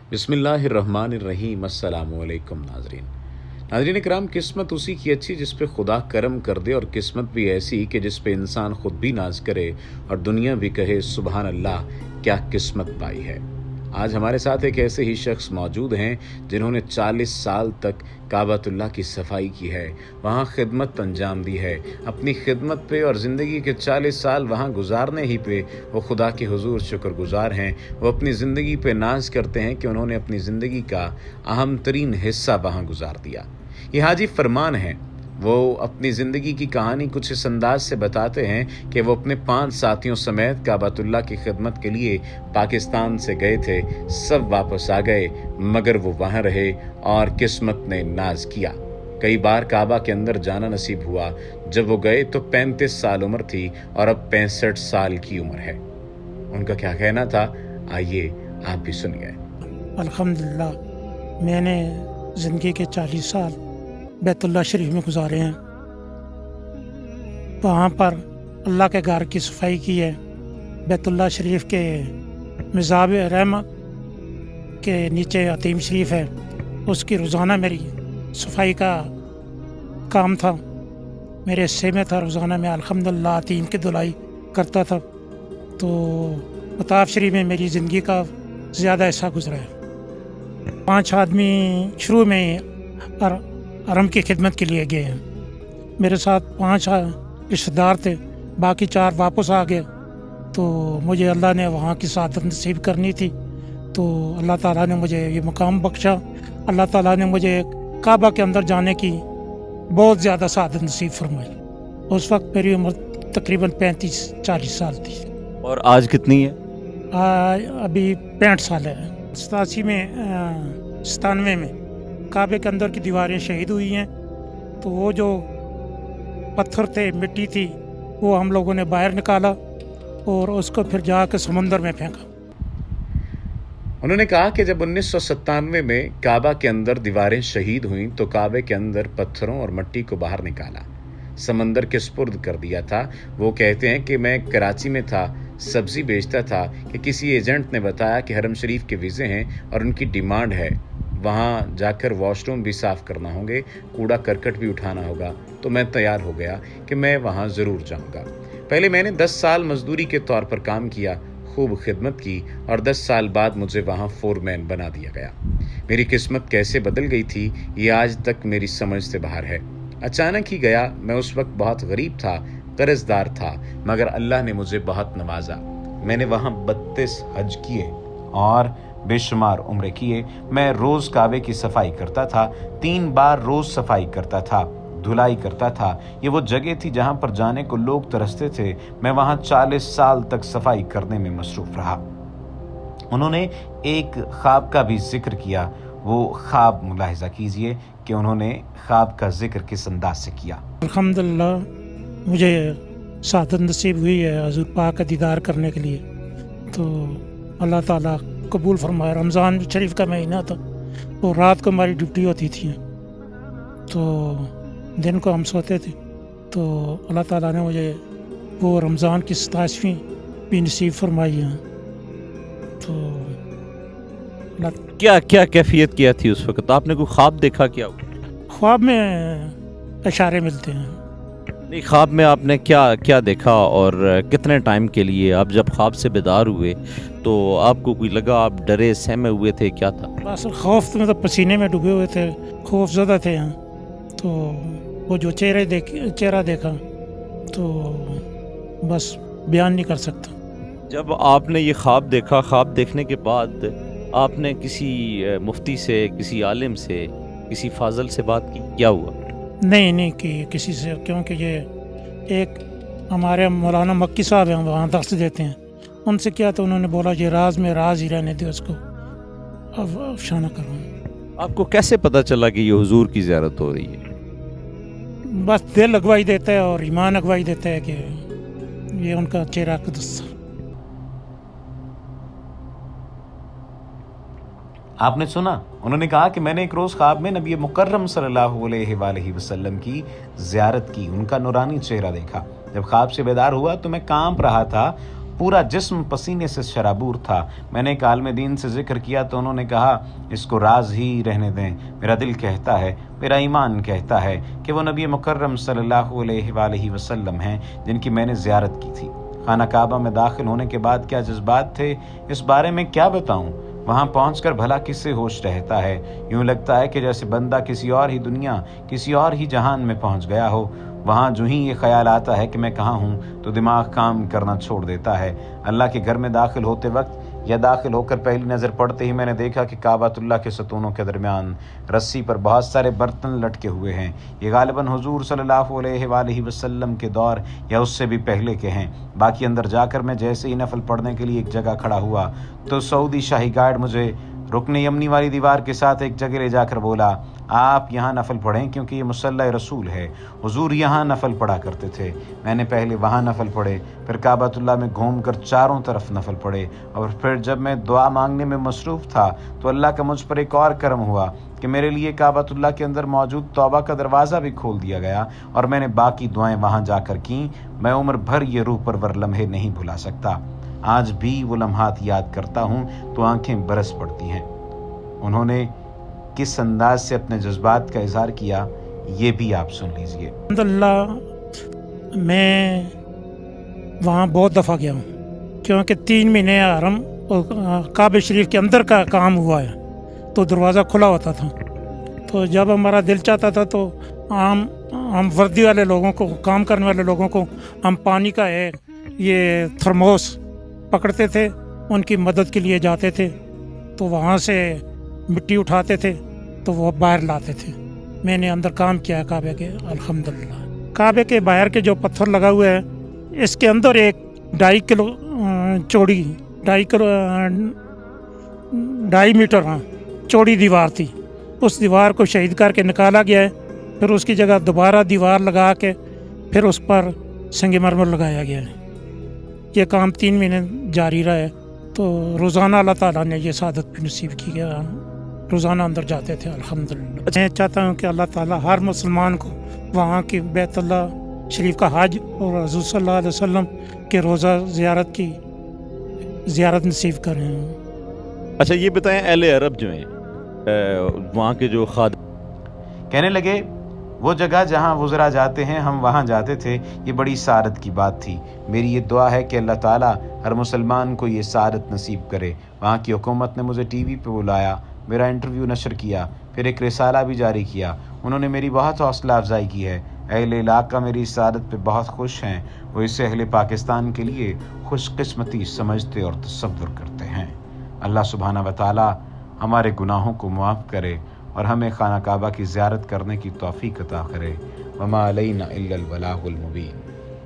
बिस्मिल्लाहिर्रहमानिर्रहीम। अस्सलामुअलैकुम नाज़रीन इकराम, किस्मत उसी की अच्छी जिस पे खुदा करम कर दे, और किस्मत भी ऐसी कि जिस पे इंसान खुद भी नाज करे और दुनिया भी कहे सुबहान अल्लाह, क्या किस्मत पाई है। आज हमारे साथ एक ऐसे ही शख्स मौजूद हैं जिन्होंने 40 साल तक काबतुल्लाह की सफाई की है, वहाँ खिदमत अंजाम दी है। अपनी खिदमत पे और ज़िंदगी के 40 साल वहाँ गुजारने ही पे वो खुदा के हुजूर शुक्रगुजार हैं। वो अपनी ज़िंदगी पे नाज करते हैं कि उन्होंने अपनी ज़िंदगी का अहम तरीन हिस्सा वहाँ गुजार दिया। ये हाजी फरमान हैं। वो अपनी ज़िंदगी की कहानी कुछ इस अंदाज से बताते हैं कि वो अपने 5 साथियों समेत काबतुल्लाह की खिदमत के लिए पाकिस्तान से गए थे। सब वापस आ गए, मगर वो वहाँ रहे और किस्मत ने नाज किया। कई बार काबा के अंदर जाना नसीब हुआ। जब वो गए तो 35 साल उम्र थी और अब 65 साल की उम्र है। उनका क्या कहना था, आइए आप भी सुनिए। अल्हम्दुलिल्लाह, मैंने ज़िंदगी के 40 साल बैतुल्लाह शरीफ में गुजारे हैं। वहाँ पर अल्लाह के घर की सफाई की है। बैतुल्लाह शरीफ के मिज़ाब रहमत के नीचे अतीम शरीफ है, उसकी रोज़ाना मेरी सफाई का काम था। मेरे हिस्से में था, रोज़ाना मैं अल्हम्दुलिल्लाह अतीम की धुलाई करता था। तो मताफ शरीफ में मेरी ज़िंदगी का ज़्यादा हिस्सा गुजरा है। 5 आदमी शुरू में हरम की खिदमत के लिए गए हैं। मेरे साथ 5 रिश्तेदार थे, बाकी 4 वापस आ गए। तो मुझे अल्लाह ने वहाँ की सादत नसीब करनी थी, तो अल्लाह ताला ने मुझे ये मुकाम बख्शा। अल्लाह ताला ने मुझे काबा के अंदर जाने की बहुत ज़्यादा सादत नसीब फरमाई। उस वक्त मेरी उम्र तकरीबन 35-40 साल थी। और आज कितनी है? अभी 65 साल है। 97 में काबे के अंदर की दीवारें शहीद हुई हैं, तो वो जो पत्थर थे, मिट्टी थी, वो हम लोगों ने बाहर निकाला और उसको फिर जाकर समंदर में फेंका। उन्होंने कहा कि जब 1997 में काबा के अंदर दीवारें शहीद हुईं तो काबे के अंदर पत्थरों और मिट्टी को बाहर निकाला, समंदर के सुपुर्द कर दिया था। वो कहते हैं कि मैं कराची में था, सब्जी बेचता था कि किसी एजेंट ने बताया कि हरम शरीफ के वीज़े हैं और उनकी डिमांड है, वहाँ जाकर वॉशरूम भी साफ़ करना होंगे, कूड़ा करकट भी उठाना होगा। तो मैं तैयार हो गया कि मैं वहाँ ज़रूर जाऊँगा। पहले मैंने 10 साल मजदूरी के तौर पर काम किया, खूब खिदमत की, और 10 साल बाद मुझे वहाँ फोरमैन बना दिया गया। मेरी किस्मत कैसे बदल गई थी, ये आज तक मेरी समझ से बाहर है। अचानक ही गया। मैं उस वक्त बहुत गरीब था, कर्जदार था, मगर अल्लाह ने मुझे बहुत नवाजा। मैंने वहाँ 32 हज किए और बेशुमार उम्रे किए। मैं रोज़ काबे की सफाई करता था, 3 बार रोज़ सफाई करता था, धुलाई करता था। ये वो जगह थी जहाँ पर जाने को लोग तरसते थे। मैं वहाँ 40 साल तक सफाई करने में मसरूफ़ रहा। उन्होंने एक ख्वाब का भी जिक्र किया। वो ख्वाब मुलाहिज़ा कीजिए कि उन्होंने ख्वाब का जिक्र किस अंदाज से किया। अल्हम्दुलिल्लाह, मुझे सादत नसीब हुई है हुज़ूर पाक का दीदार करने के लिए, तो अल्लाह ताला कबूल फरमाए। रमज़ान शरीफ का महीना था, तो रात को हमारी ड्यूटी होती थी, तो दिन को हम सोते थे। तो अल्लाह ताला ने मुझे वो रमज़ान की 27वीं भी नसीब फरमाई है। तो क्या क्या कैफियत क्या थी उस वक्त? आपने कोई ख्वाब देखा? क्या ख्वाब में इशारे मिलते हैं। नहीं, ख्वाब में आपने क्या क्या देखा और कितने टाइम के लिए? आप जब ख्वाब से बेदार हुए तो आपको कोई लगा, आप डरे सहमे हुए थे, क्या था? बस खौफ तो मतलब पसीने में डूबे हुए थे, खौफ ज़्यादा थे यहाँ। तो वो जो चेहरा देखा तो बस बयान नहीं कर सकता। जब आपने ये ख्वाब देखा, ख्वाब देखने के बाद आपने किसी मुफ्ती से, किसी आलिम से, किसी फाजल से बात की? क्या हुआ? नहीं कि किसी से, क्योंकि ये एक हमारे मौलाना मक्की साहब हैं, वहाँ दर्स देते हैं। उनसे किया तो उन्होंने बोला ये राज में राज ही रहने दे, उसको अब अफशाना करो। आपको कैसे पता चला कि ये हुजूर की ज़ियारत हो रही है? बस दिल अगवाई देता है और ईमान अगवाई देता है कि ये उनका चेहरा कुदस। आपने सुना, उन्होंने कहा कि मैंने एक रोज़ ख्वाब में नबी मुकर्रम सल्लल्लाहु अलैहि वसल्लम की ज़ियारत की, उनका नूरानी चेहरा देखा। जब ख्वाब से बेदार हुआ तो मैं कांप रहा था पूरा जिस्म पसीने से शराबूर था। मैंने एक आलिम दीन से जिक्र किया तो उन्होंने कहा, इसको राज ही रहने दें। मेरा दिल कहता है, मेरा ईमान कहता है कि वो नबी मुकर्रम सल्लल्लाहु अलैहि वसल्लम हैं जिनकी मैंने ज़ियारत की थी। खाना काबा में दाखिल होने के बाद क्या जज्बात थे, इस बारे में क्या बताऊं। वहाँ पहुंचकर भला किससे होश रहता है। यूं लगता है कि जैसे बंदा किसी और ही दुनिया, किसी और ही जहान में पहुंच गया हो। वहाँ जो ही ये ख्याल आता है कि मैं कहाँ हूँ तो दिमाग काम करना छोड़ देता है। अल्लाह के घर में दाखिल होते वक्त या दाखिल होकर पहली नज़र पड़ते ही मैंने देखा कि काबातुल्लाह के सतूनों के दरमियान रस्सी पर बहुत सारे बर्तन लटके हुए हैं। ये गालिबन हुजूर सल्लल्लाहु अलैहि वसल्लम के दौर या उससे भी पहले के हैं। बाकी अंदर जाकर मैं जैसे ही नफल पढ़ने के लिए एक जगह खड़ा हुआ तो सऊदी शाही गार्ड मुझे रुकने यमनी वाली दीवार के साथ एक जगह ले जाकर बोला, आप यहाँ नफल पढ़ें क्योंकि ये मुसल्ला रसूल है। हुजूर यहाँ नफल पढ़ा करते थे। मैंने पहले वहाँ नफल पढ़े, फिर काबातुल्लाह में घूमकर चारों तरफ नफल पढ़े, और फिर जब मैं दुआ मांगने में मसरूफ़ था तो अल्लाह का मुझ पर एक और करम हुआ कि मेरे लिए काबातुल्लाह के अंदर मौजूद तौबा का दरवाज़ा भी खोल दिया गया और मैंने बाकी दुआएं वहाँ जाकर की। मैं उम्र भर ये रूह परवर लम्हे नहीं भुला सकता। आज भी वो लम्हात याद करता हूँ तो आंखें बरस पड़ती हैं। उन्होंने किस अंदाज से अपने जज्बात का इजहार किया, ये भी आप सुन लीजिए। अल्हम्दुलिल्लाह मैं वहाँ बहुत दफ़ा गया हूँ क्योंकि 3 महीने हरम और काबे शरीफ के अंदर का काम हुआ है तो दरवाज़ा खुला होता था। तो जब हमारा दिल चाहता था तो हम वर्दी वाले लोगों को, काम करने वाले लोगों को हम पानी का है ये थर्मोस पकड़ते थे, उनकी मदद के लिए जाते थे। तो वहाँ से मिट्टी उठाते थे तो वो बाहर लाते थे। मैंने अंदर काम किया है काबे के, अल्हम्दुलिल्लाह। काबे के बाहर के जो पत्थर लगा हुआ है, इसके अंदर एक 2.5 किलो चौड़ी 2.5 मीटर चौड़ी दीवार थी। उस दीवार को शहीद करके निकाला गया है, फिर उसकी जगह दोबारा दीवार लगा के फिर उस पर संगमरमर लगाया गया है। ये काम 3 महीने जारी रहा है। तो रोज़ाना अल्लाह ताला ने ये सादत भी नसीब की गया, रोज़ाना अंदर जाते थे अल्हम्दुलिल्लाह। मैं चाहता हूँ कि अल्लाह ताला हर मुसलमान को वहाँ की बैतुल्लाह शरीफ का हज और हुज़ूर सल्लल्लाहु अलैहि वसल्लम के रोज़ा ज़ियारत नसीब करें। अच्छा ये बताएं, अहले अरब जो हैं वहाँ के जो खाद कहने लगे, वो जगह जहाँ वज़रा जाते हैं हम वहाँ जाते थे। ये बड़ी सारत की बात थी। मेरी ये दुआ है कि अल्लाह ताला हर मुसलमान को ये सारत नसीब करे। वहाँ की हुकूमत ने मुझे टीवी पे बुलाया, मेरा इंटरव्यू नशर किया, फिर एक रिसाला भी जारी किया। उन्होंने मेरी बहुत हौसला अफजाई की है। अहले इलाका मेरी इस सादत पे बहुत खुश हैं। वो इसे अहले पाकिस्तान के लिए खुशकिस्मती समझते और तसव्वुर करते हैं। अल्लाह सुब्हाना व तआला हमारे गुनाहों को मुआफ़ करे और हमें खाना काबा की ज़ियारत करने की तौफ़ीक़ अता करे। वमा अलैना इल्लल बलागुल मुबीन।